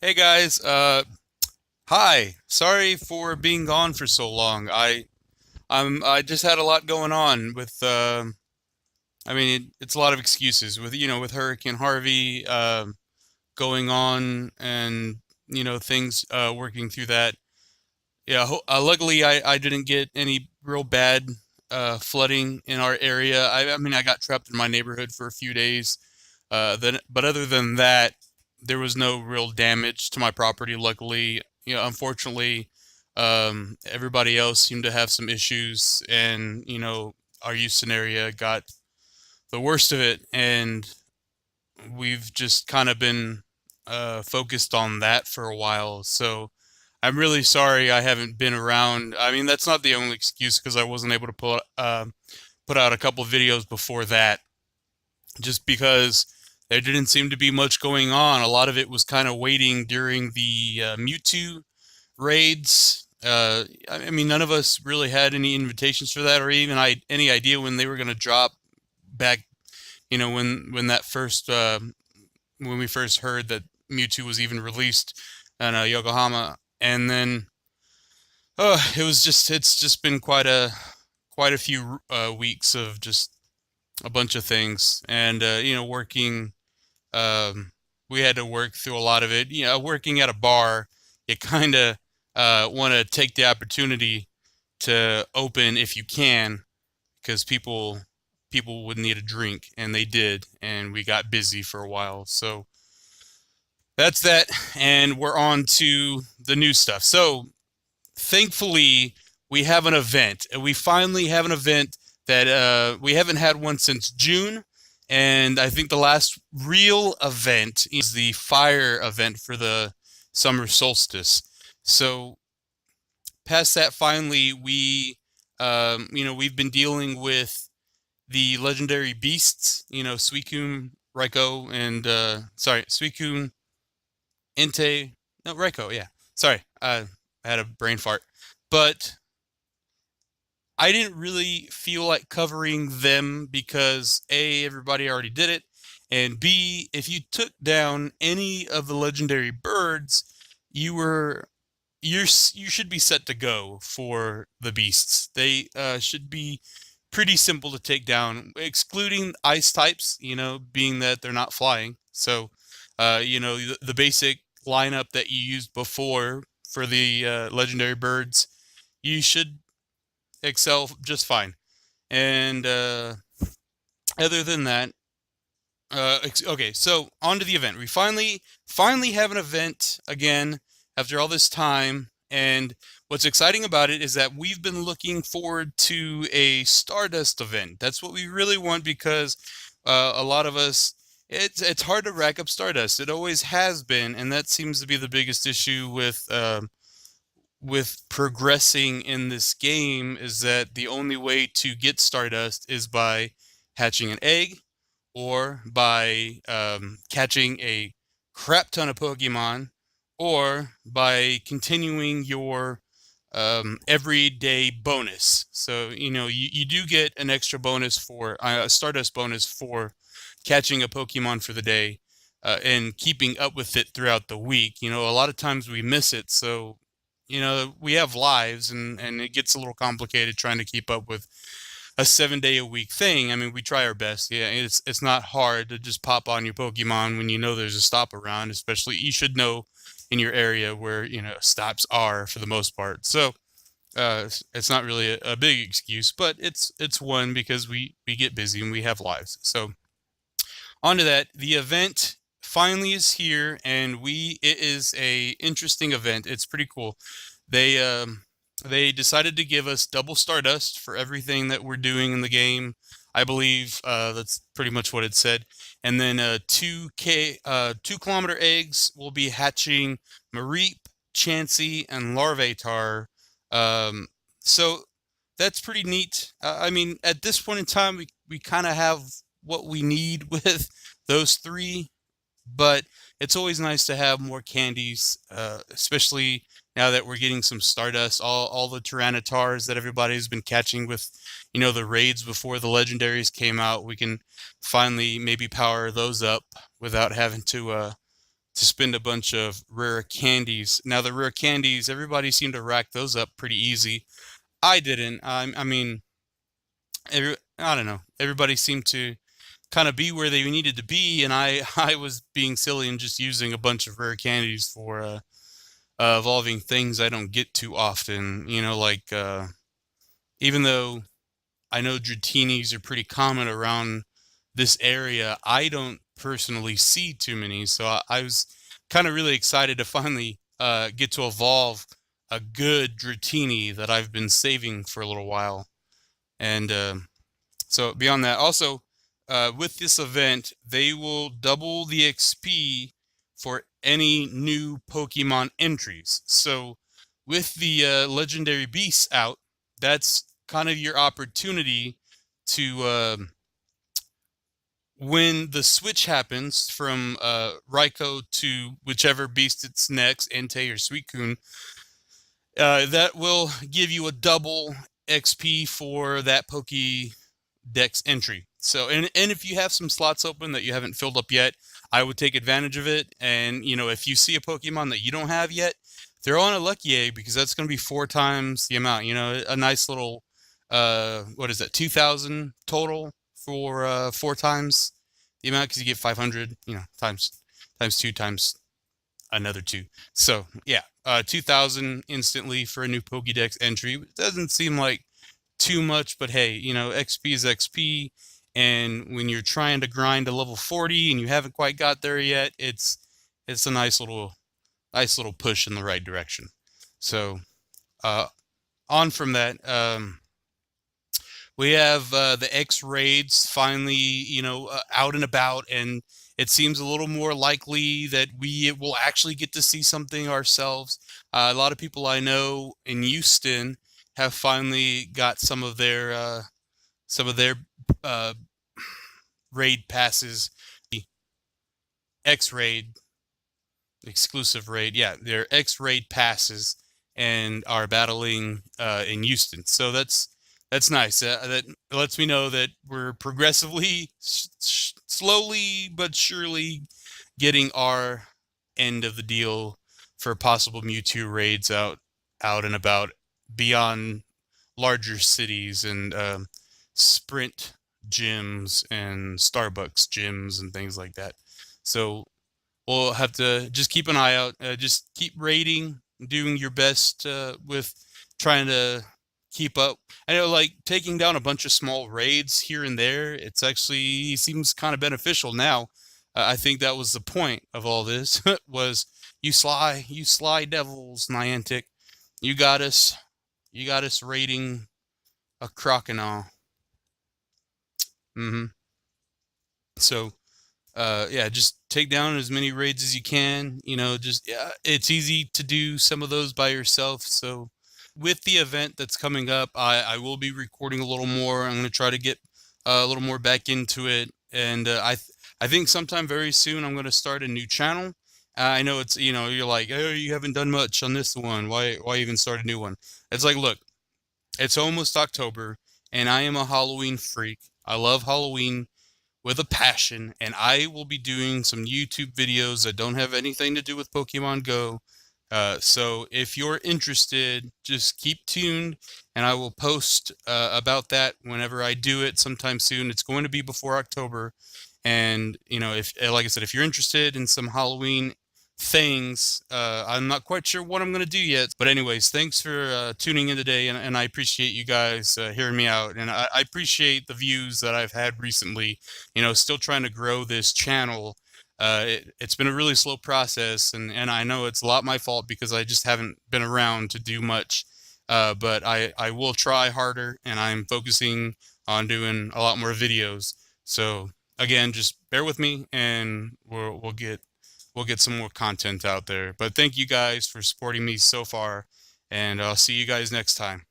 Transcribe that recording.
Hey guys, hi. Sorry for being gone for so long. I just had a lot going on with it's a lot of excuses with with Hurricane Harvey going on and things working through that. Yeah, luckily I didn't get any real bad flooding in our area. I mean I got trapped in my neighborhood for a few days. But other than that, there was no real damage to my property. Luckily, unfortunately, everybody else seemed to have some issues, and our Houston area got the worst of it, and we've just kind of been focused on that for a while. So I'm really sorry I haven't been around. I mean, that's not the only excuse because I wasn't able to put out a couple of videos before that just because there didn't seem to be much going on. A lot of it was kind of waiting during the Mewtwo raids. I mean, none of us really had any invitations for that, or even any idea when they were going to drop back. When that first when we first heard that Mewtwo was even released in Yokohama, and then it's just been quite a few weeks of just a bunch of things, and working. Um, we had to work through a lot of it. Working at a bar, you kind of want to take the opportunity to open if you can, because people would need a drink, and they did, and we got busy for a while. So that's that, and we're on to the new stuff. So thankfully, we have an event, and we finally have an event that we haven't had one since June. And I think the last real event is the fire event for the summer solstice. So past that, finally, we've been dealing with the legendary beasts, Suicune, Raikou, and Suicune, Entei, no, Raikou, yeah. Sorry, I had a brain fart. But I didn't really feel like covering them because A, everybody already did it, and B, if you took down any of the legendary birds, you were you should be set to go for the beasts. They should be pretty simple to take down, excluding ice types, being that they're not flying. So, the basic lineup that you used before for the legendary birds, you should excel just fine. And other than that, okay, so on to the event. We finally have an event again after all this time. And what's exciting about it is that we've been looking forward to a Stardust event. That's what we really want because a lot of us, it's hard to rack up Stardust. It always has been, and that seems to be the biggest issue with progressing in this game is that the only way to get Stardust is by hatching an egg or by catching a crap ton of Pokemon or by continuing your everyday bonus. So, you do get an extra bonus for a Stardust bonus for catching a Pokemon for the day and keeping up with it throughout the week. A lot of times we miss it. So, we have lives and it gets a little complicated trying to keep up with a 7 day a week thing. I mean, we try our best. Yeah, it's not hard to just pop on your Pokemon when you know there's a stop around, especially you should know in your area where, stops are for the most part. So, it's not really a big excuse, but it's one because we get busy and we have lives. So, on to that, the event finally is here, and it is a interesting event. It's pretty cool. They decided to give us double Stardust for everything that we're doing in the game. I believe that's pretty much what it said. And then 2 kilometer eggs will be hatching Mareep, Chansey, and Larvitar. So that's pretty neat. I mean, at this point in time, we kind of have what we need with those three, but it's always nice to have more candies, especially now that we're getting some Stardust. All the Tyrannitars that everybody's been catching with, the raids before the legendaries came out, we can finally maybe power those up without having to spend a bunch of rare candies. Now the rare candies, everybody seemed to rack those up pretty easy. I didn't. I mean, I don't know. Everybody seemed to kind of be where they needed to be, and I was being silly and just using a bunch of rare candies for evolving things I don't get too often. You know, like even though I know Dratinis are pretty common around this area, I don't personally see too many. So I was kind of really excited to finally get to evolve a good Dratini that I've been saving for a little while. And so beyond that, also with this event, they will double the XP for any new Pokemon entries. So with the legendary beasts out, that's kind of your opportunity to when the switch happens from Raikou to whichever beast it's next, Entei or Suicune, that will give you a double XP for that Pokédex entry. So, and if you have some slots open that you haven't filled up yet, I would take advantage of it. And, you know, if you see a Pokemon that you don't have yet, throw on a Lucky Egg because that's going to be 4 times the amount. You know, a nice little, what is that, 2,000 total for 4 times the amount because you get 500, you know, times 2 times another 2. So, yeah, 2,000 instantly for a new Pokédex entry. It doesn't seem like too much, but hey, you know, XP is XP, and when you're trying to grind to level 40 and you haven't quite got there yet, it's a nice little push in the right direction. So, on from that, we have the X raids finally, you know, out and about, and it seems a little more likely that we will actually get to see something ourselves. A lot of people I know in Houston have finally got some of their uh, raid passes, the X raid exclusive raid, yeah, their X raid passes, and are battling in Houston. So that's nice. That lets me know that we're progressively, slowly but surely, getting our end of the deal for possible Mewtwo raids out and about beyond larger cities and Sprint gyms and Starbucks gyms and things like that. So we'll have to just keep an eye out. Just keep raiding, doing your best with trying to keep up. I know, like taking down a bunch of small raids here and there. It's actually seems kind of beneficial now. I think that was the point of all this was you sly devils, Niantic. You got us, raiding a crocodile. So yeah, just take down as many raids as you can. You know, just yeah, it's easy to do some of those by yourself. So with the event that's coming up, I will be recording a little more. I'm going to try to get a little more back into it, and I think sometime very soon I'm going to start a new channel. I know it's, you know, you're like, oh, you haven't done much on this one. Why even start a new one? It's like, look, it's almost October, and I am a Halloween freak. I love Halloween with a passion, and I will be doing some YouTube videos that don't have anything to do with Pokemon Go. So if you're interested, just keep tuned, and I will post about that whenever I do it sometime soon. It's going to be before October, and you know, if like I said, if you're interested in some Halloween things, I'm not quite sure what I'm going to do yet. But anyways, thanks for tuning in today, and I appreciate you guys hearing me out, and I appreciate the views that I've had recently. You know, still trying to grow this channel. It's been a really slow process, and I know it's a lot my fault because I just haven't been around to do much. But I will try harder, and I'm focusing on doing a lot more videos. So again, just bear with me, and we'll get some more content out there. But thank you guys for supporting me so far, and I'll see you guys next time.